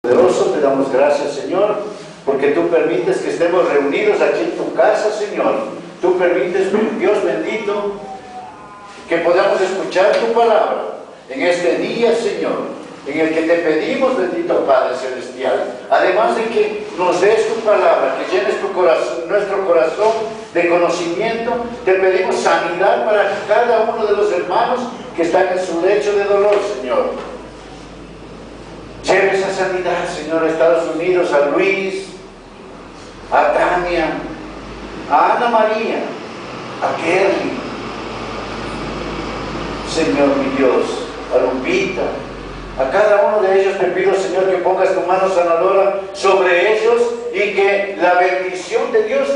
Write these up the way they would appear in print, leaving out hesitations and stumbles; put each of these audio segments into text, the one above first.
Poderoso, te damos gracias, Señor, porque tú permites que estemos reunidos aquí en tu casa, Señor. Tú permites, Dios bendito, que podamos escuchar tu palabra en este día, Señor, en el que te pedimos, bendito Padre Celestial, además de que nos des tu palabra, que llenes tu corazón, nuestro corazón de conocimiento, te pedimos sanidad para cada uno de los hermanos que están en su lecho de dolor, Señor. Lleve esa sanidad, Señor, a Estados Unidos, a Luis, a Tania, a Ana María, a Kerry, Señor mi Dios, a Lupita, a cada uno de ellos te pido, Señor, que pongas tu mano sanadora sobre ellos y que la bendición de Dios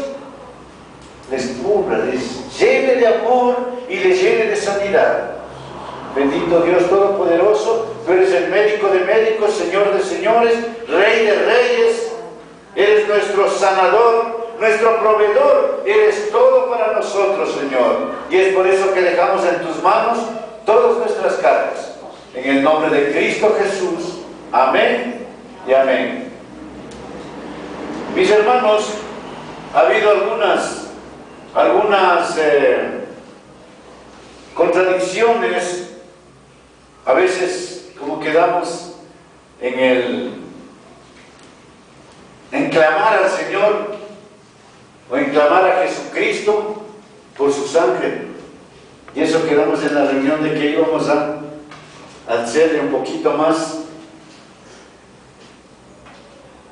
les cubra, les llene de amor y les llene de sanidad. Bendito Dios Todopoderoso, tú eres el médico de médicos, Señor de señores, Rey de reyes, eres nuestro sanador, nuestro proveedor, eres todo para nosotros, Señor. Y es por eso que dejamos en tus manos todas nuestras cargas. En el nombre de Cristo Jesús, amén y amén. Mis hermanos, ha habido algunas contradicciones. A veces como quedamos en clamar al Señor o en clamar a Jesucristo por su sangre, y eso quedamos en la reunión de que íbamos a hacerle un poquito más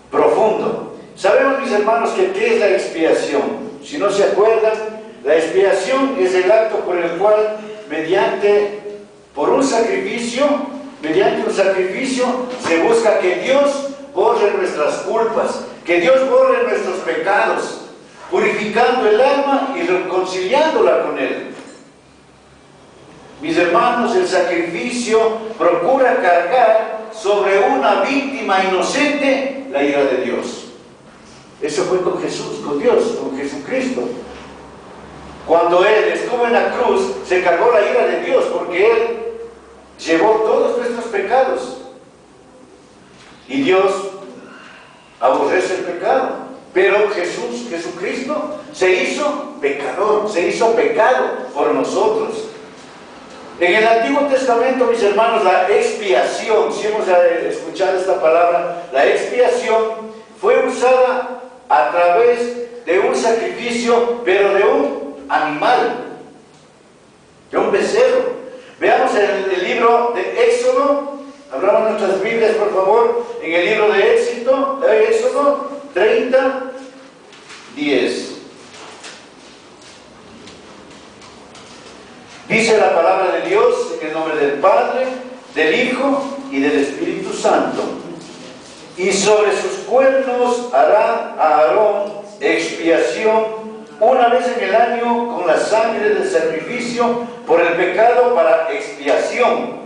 profundo. Sabemos, mis hermanos, que ¿qué es la expiación? Si no se acuerdan, la expiación es el acto por el cual mediante un sacrificio se busca que Dios borre nuestras culpas, que Dios borre nuestros pecados, purificando el alma y reconciliándola con Él. Mis hermanos, el sacrificio procura cargar sobre una víctima inocente la ira de Dios. Eso fue con Jesús, con Dios, con Jesucristo. Cuando Él estuvo en la cruz, se cargó la ira de Dios, porque Él llevó todos nuestros pecados. Y Dios aborrece el pecado. Pero Jesucristo, se hizo pecador, se hizo pecado por nosotros. En el Antiguo Testamento, mis hermanos, la expiación, si hemos escuchado esta palabra, la expiación fue usada a través de un sacrificio, pero de un animal, de un becerro. Veamos el libro de Éxodo, abramos nuestras Biblias por favor, en el libro de Éxodo 30, 10. Dice la palabra de Dios en el nombre del Padre, del Hijo y del Espíritu Santo. Y sobre sus cuernos hará a Aarón expiación una vez en el año con la sangre del sacrificio por el pecado para expiación.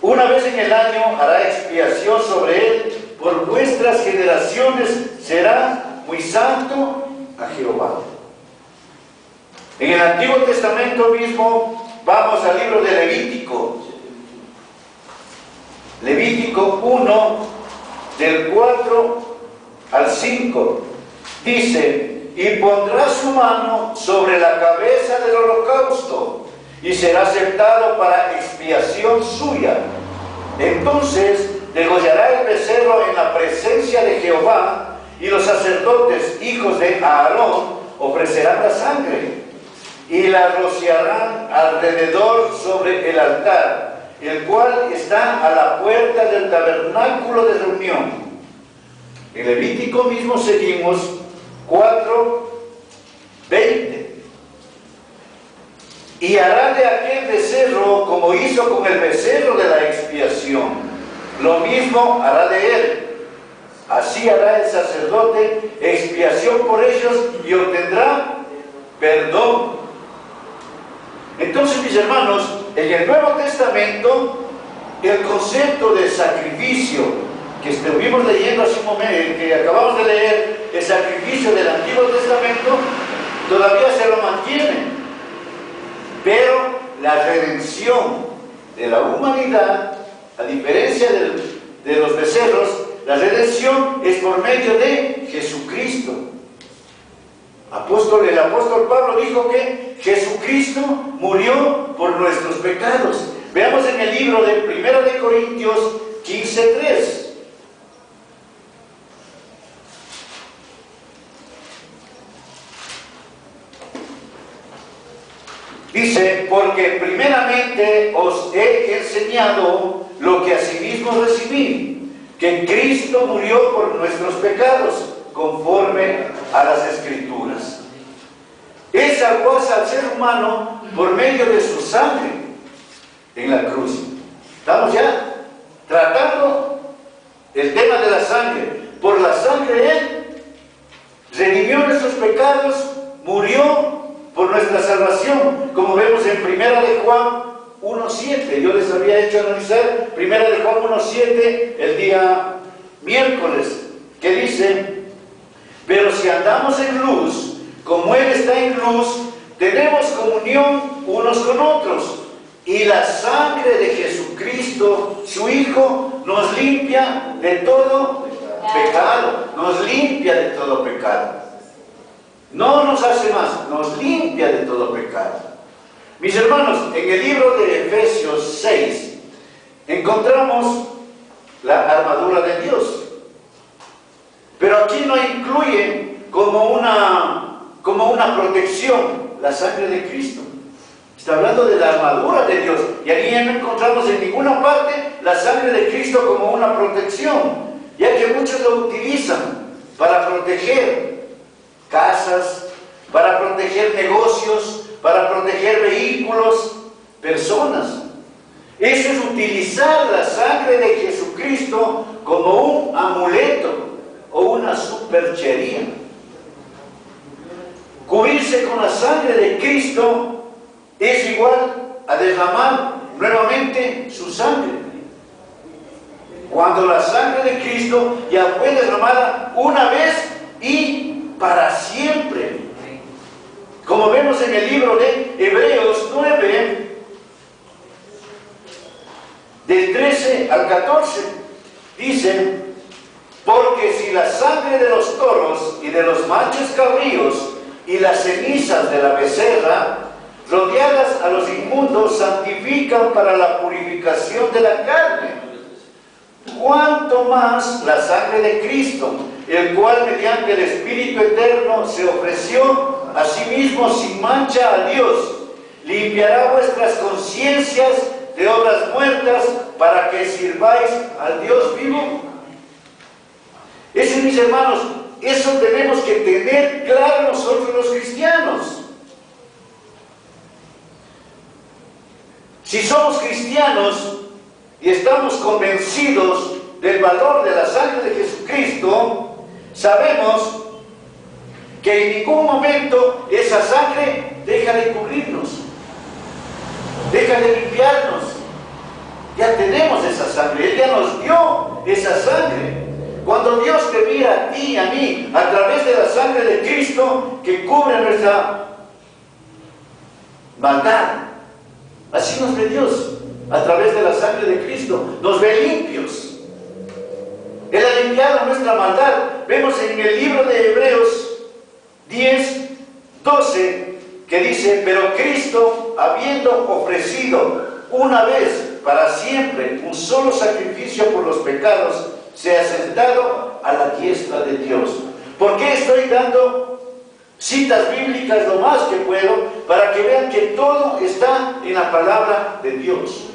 Una vez en el año hará expiación sobre él por vuestras generaciones, será muy santo a Jehová. En el Antiguo Testamento mismo, vamos al libro de Levítico. Levítico 1, del 4 al 5. Dice: y pondrá su mano sobre la cabeza del holocausto, y será aceptado para expiación suya. Entonces degollará el becerro en la presencia de Jehová, y los sacerdotes, hijos de Aarón, ofrecerán la sangre, y la rociarán alrededor sobre el altar, el cual está a la puerta del tabernáculo de reunión. En Levítico mismo seguimos 4:20. Y hará de aquel becerro como hizo con el becerro de la expiación, lo mismo hará de él. Así hará el sacerdote expiación por ellos y obtendrá perdón. Entonces, mis hermanos, en el Nuevo Testamento, el concepto de sacrificio que estuvimos leyendo hace un momento, que acabamos de leer, el sacrificio del Antiguo Testamento, todavía se lo mantiene. Pero la redención de la humanidad, a diferencia de los becerros, la redención es por medio de Jesucristo. El apóstol Pablo dijo que Jesucristo murió por nuestros pecados. Veamos en el libro de 1 de Corintios 15:3. Dice, porque primeramente os he enseñado lo que asimismo recibí, que Cristo murió por nuestros pecados, conforme a las Escrituras. Él salvó al ser humano por medio de su sangre en la cruz. Estamos ya tratando el tema de la sangre. Por la sangre Él redimió nuestros pecados, murió por nuestra salvación, como vemos en 1 de Juan 1:7. Yo les había hecho analizar 1 de Juan 1:7 el día miércoles, que dice: pero si andamos en luz, como Él está en luz, tenemos comunión unos con otros, y la sangre de Jesucristo, su Hijo, nos limpia de todo pecado, nos limpia de todo pecado. No nos hace más, nos limpia de todo pecado. Mis hermanos, en el libro de Efesios 6 encontramos la armadura de Dios, pero aquí no incluye como una protección la sangre de Cristo. Está hablando de la armadura de Dios, y aquí no encontramos en ninguna parte la sangre de Cristo como una protección, ya que muchos lo utilizan para proteger casas, para proteger negocios, para proteger vehículos, personas. Eso es utilizar la sangre de Jesucristo como un amuleto o una superchería. Cubrirse con la sangre de Cristo es igual a derramar nuevamente su sangre. Cuando la sangre de Cristo ya fue derramada una vez y para siempre. Como vemos en el libro de Hebreos 9, del 13 al 14, dice: porque si la sangre de los toros y de los machos cabríos y las cenizas de la becerra, rodeadas a los inmundos, santifican para la purificación de la carne, cuánto más la sangre de Cristo, el cual mediante el Espíritu Eterno se ofreció a sí mismo sin mancha a Dios, limpiará vuestras conciencias de obras muertas para que sirváis al Dios vivo. Eso, mis hermanos, eso tenemos que tener claro nosotros los cristianos. Si somos cristianos y estamos convencidos del valor de la sangre de Jesucristo, sabemos que en ningún momento esa sangre deja de cubrirnos, deja de limpiarnos. Ya tenemos esa sangre, Él ya nos dio esa sangre. Cuando Dios te mira a ti y a mí a través de la sangre de Cristo que cubre nuestra maldad, así nos ve Dios. A través de la sangre de Cristo nos ve limpios. Él ha limpiado nuestra maldad. Vemos en el libro de Hebreos 10:12 que dice: pero Cristo, habiendo ofrecido una vez para siempre un solo sacrificio por los pecados, se ha sentado a la diestra de Dios. ¿Por qué estoy dando citas bíblicas lo más que puedo? Para que vean que todo está en la palabra de Dios.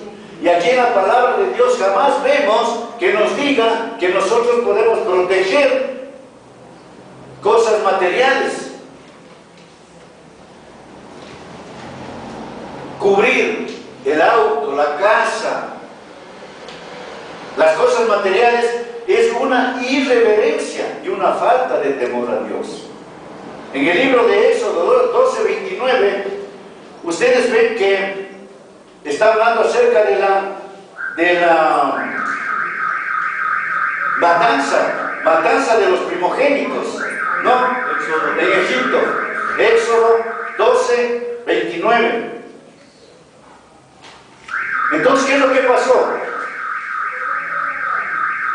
Y aquí en la palabra de Dios jamás vemos que nos diga que nosotros podemos proteger cosas materiales, cubrir el auto, la casa, las cosas materiales. Es una irreverencia y una falta de temor a Dios. En el libro de Éxodo 12:29, ustedes ven que está hablando acerca de la matanza de los primogénitos, ¿no? En Egipto. Éxodo 12:29. Entonces, ¿qué es lo que pasó?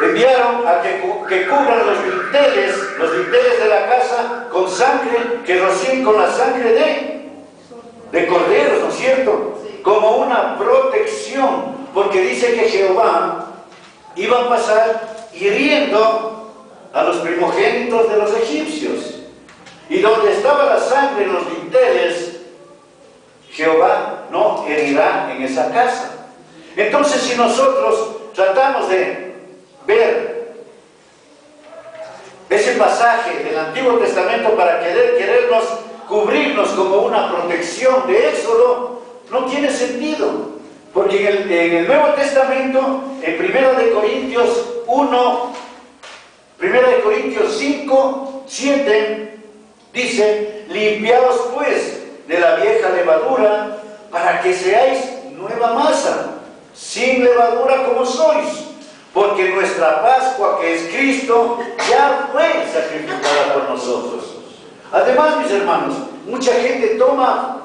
En enviaron a que cubran los dinteles de la casa con sangre, que rocíen con la sangre de corderos, ¿no es cierto? Como una protección, porque dice que Jehová iba a pasar hiriendo a los primogénitos de los egipcios. Y donde estaba la sangre en los dinteles, Jehová no herirá en esa casa. Entonces, si nosotros tratamos de ver ese pasaje del Antiguo Testamento para querernos cubrirnos como una protección de Éxodo, no tiene sentido. Porque en el Nuevo Testamento, en 1 Corintios 1, 1 Corintios 5, 7, dice: limpiaos pues de la vieja levadura, para que seáis nueva masa, sin levadura como sois, porque nuestra Pascua, que es Cristo, ya fue sacrificada por nosotros. Además, mis hermanos, mucha gente toma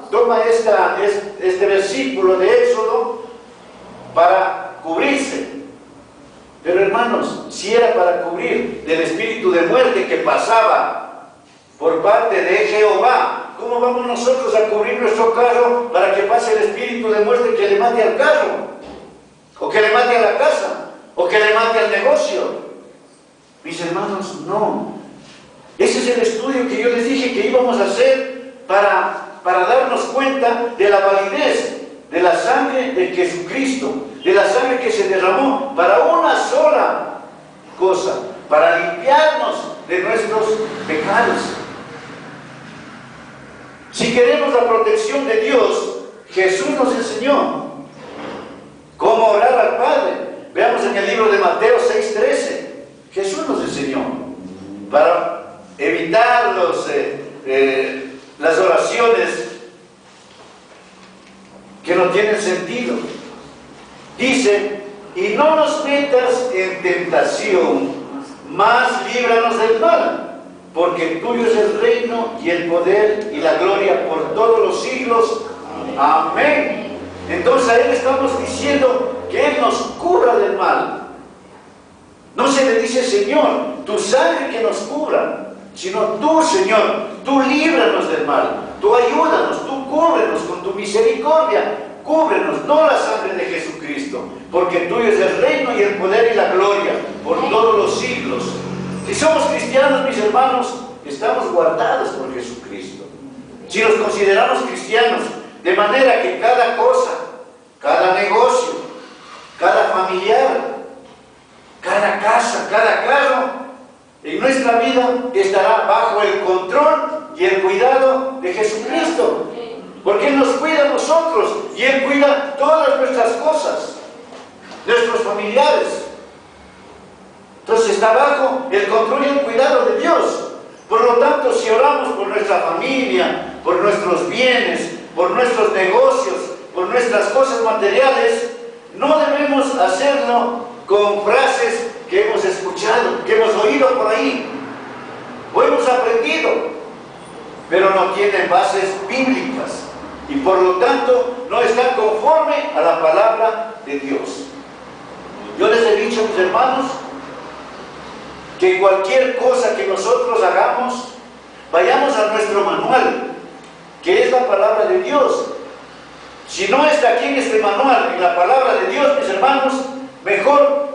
este versículo de Éxodo para cubrirse. Pero hermanos, si era para cubrir del espíritu de muerte que pasaba por parte de Jehová, ¿cómo vamos nosotros a cubrir nuestro carro para que pase el espíritu de muerte que le mate al carro? O que le mate a la casa, o que le mate al negocio. Mis hermanos, no. Ese es el estudio que yo les dije que íbamos a hacer para darnos cuenta de la validez de la sangre de Jesucristo, de la sangre que se derramó para una sola cosa, para limpiarnos de nuestros pecados. Si queremos la protección de Dios, Jesús nos enseñó cómo orar al Padre. Veamos en el libro de Mateo 6:13. Jesús nos enseñó para evitar las oraciones que no tienen sentido. Dice: y no nos metas en tentación, mas líbranos del mal, porque tuyo es el reino y el poder y la gloria por todos los siglos. Amén. Entonces a Él estamos diciendo que Él nos cubra del mal. No se le dice: Señor, tu sangre que nos cubra, sino tú, Señor, tú líbranos del mal, tú ayúdanos, tú cúbrenos con tu misericordia, cúbrenos, no la sangre de Jesucristo, porque tuyo es el reino y el poder y la gloria por todos los siglos. Si somos cristianos, mis hermanos, estamos guardados por Jesucristo. Si nos consideramos cristianos, de manera que cada cosa, cada negocio, cada familiar, cada casa, cada carro en nuestra vida estará bajo el control y el cuidado de Jesucristo, porque Él nos cuida a nosotros y Él cuida todas nuestras cosas, nuestros familiares. Entonces está bajo el control y el cuidado de Dios. Por lo tanto, si oramos por nuestra familia, por nuestros bienes, por nuestros negocios, por nuestras cosas materiales, no debemos hacerlo con frases que hemos escuchado, que hemos oído por ahí, o hemos aprendido, pero no tienen bases bíblicas y por lo tanto no están conforme a la palabra de Dios. Yo les he dicho, mis hermanos, que cualquier cosa que nosotros hagamos, vayamos a nuestro manual, que es la palabra de Dios. Si no está aquí en este manual, en la palabra de Dios, mis hermanos, mejor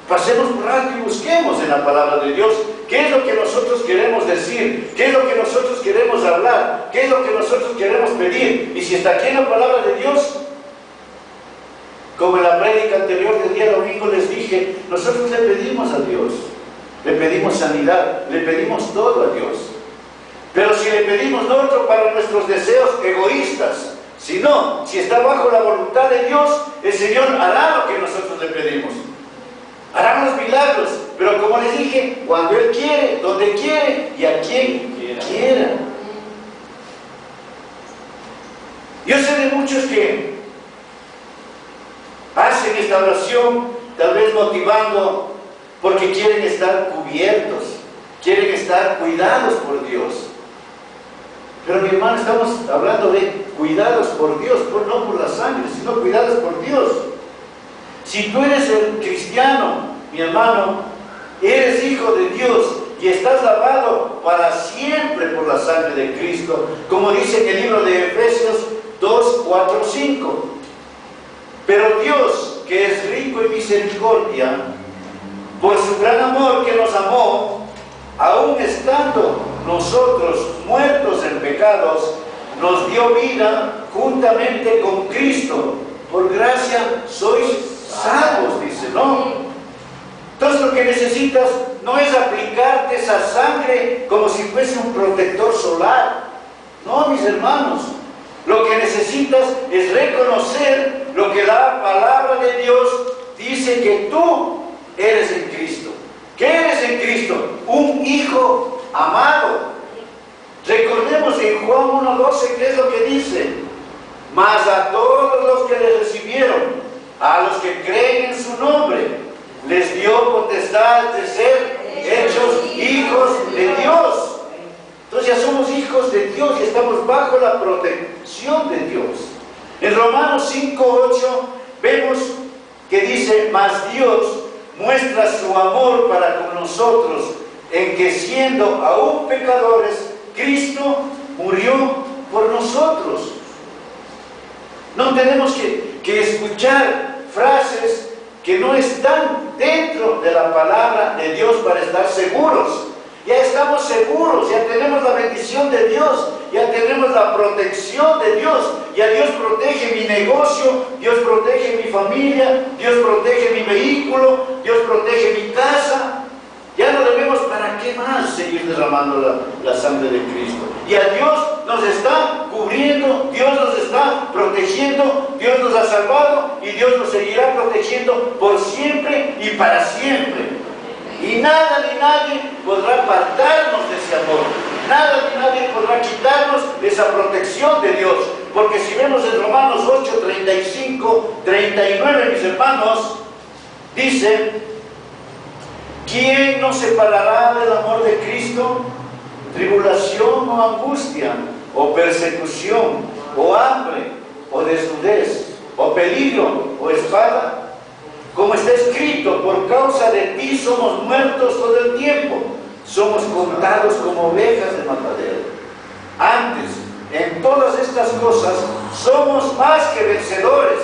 pasemos por alto y busquemos en la palabra de Dios qué es lo que nosotros queremos decir, qué es lo que nosotros queremos hablar, qué es lo que nosotros queremos pedir. Y si está aquí en la palabra de Dios, como en la prédica anterior del día domingo les dije, nosotros le pedimos a Dios, le pedimos sanidad, le pedimos todo a Dios. Pero si le pedimos no otro para nuestros deseos egoístas, sino si está bajo la voluntad de Dios, el Señor hará lo que nosotros le pedimos. Hará los milagros, pero como les dije, cuando Él quiere, donde quiere y a quien quiera. Yo sé de muchos que hacen esta oración, tal vez motivando porque quieren estar cubiertos, quieren estar cuidados por Dios. Pero mi hermano, estamos hablando de cuidados por Dios, no por la sangre, sino cuidados por Dios. Si tú eres el cristiano, mi hermano, eres hijo de Dios y estás lavado para siempre por la sangre de Cristo, como dice en el libro de Efesios 2, 4, 5. Pero Dios, que es rico en misericordia, por su gran amor que nos amó, aun estando nosotros muertos en pecados, nos dio vida juntamente con Cristo. Por gracia sois salvos, dice, ¿no? Entonces lo que necesitas no es aplicarte esa sangre como si fuese un protector solar. No, mis hermanos. Lo que necesitas es reconocer lo que la palabra de Dios dice que tú eres en Cristo. ¿Qué eres en Cristo? Un hijo amado. Recordemos en Juan 1:12 qué es lo que dice. Mas a todos los que le recibieron, a los que creen en su nombre, les dio potestad de ser hechos hijos de Dios. Entonces ya somos hijos de Dios y estamos bajo la protección de Dios. En Romanos 5:8 vemos que dice, mas Dios muestra su amor para con nosotros, en que siendo aún pecadores, Cristo murió por nosotros. No tenemos que escuchar frases que no están dentro de la palabra de Dios para estar seguros. Ya estamos seguros, ya tenemos la bendición de Dios, ya tenemos la protección de Dios, ya Dios protege mi negocio, Dios protege mi familia, Dios protege mi vehículo, Dios protege mi casa. Ya no debemos, ¿para qué más seguir derramando la sangre de Cristo? Y a Dios nos está cubriendo, Dios nos está protegiendo, Dios nos ha salvado y Dios nos seguirá protegiendo por siempre y para siempre. Y nada ni nadie podrá apartarnos de ese amor. Nada ni nadie podrá quitarnos de esa protección de Dios. Porque si vemos en Romanos 8, 35, 39, mis hermanos, dice, ¿quién nos separará del amor de Cristo? Tribulación o angustia, o persecución, o hambre, o desnudez, o peligro, o espada. Como está escrito, por causa de ti somos muertos todo el tiempo, somos contados como ovejas de matadero. Antes, en todas estas cosas, somos más que vencedores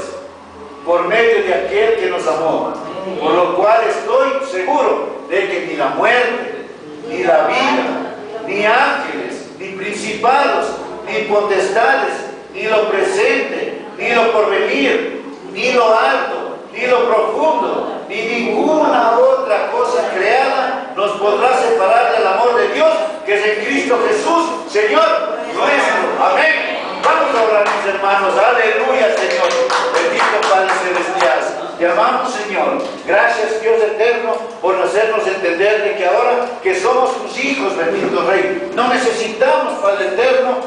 por medio de aquel que nos amó. Por lo cual estoy seguro de que ni la muerte, ni la vida, ni ángeles, ni principados, ni potestades, ni lo presente, ni lo porvenir, ni lo alto, ni lo profundo, ni ninguna otra cosa creada nos podrá separar del amor de Dios que es en Cristo Jesús, Señor nuestro. Amén. Vamos a orar, mis hermanos. Aleluya, Señor. Bendito Padre Celestial. Te amamos, Señor. Gracias, Dios eterno, por hacernos entender de que ahora que somos tus hijos, bendito Rey, no necesitamos, Padre eterno,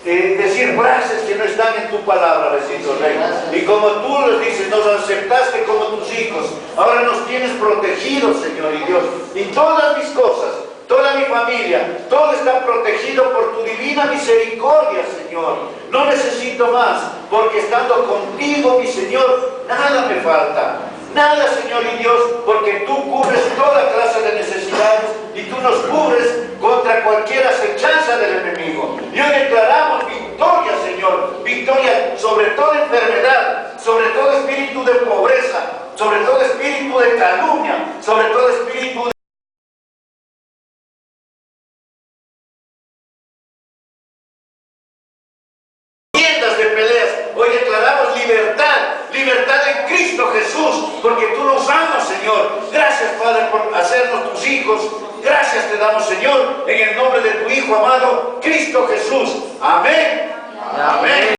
decir frases que no están en tu palabra, bendito Rey. Y como tú les dices, nos aceptaste como tus hijos. Ahora nos tienes protegidos, Señor y Dios. Y todas mis cosas, toda mi familia, todo está protegido por tu divina misericordia, Señor. No necesito más, porque estando contigo, mi Señor, nada me falta. Nada, Señor y Dios, porque tú cubres toda clase de necesidades y tú nos cubres contra cualquier acechanza del enemigo. Y hoy declaramos victoria, Señor, victoria sobre toda enfermedad, sobre todo espíritu de pobreza, sobre todo espíritu de calumnia, sobre todo espíritu de peleas. Hoy declaramos libertad, libertad en Cristo Jesús, porque tú nos amas, Señor. Gracias, Padre, por hacernos tus hijos. Gracias te damos, Señor, en el nombre de tu Hijo amado, Cristo Jesús. Amén. Amén.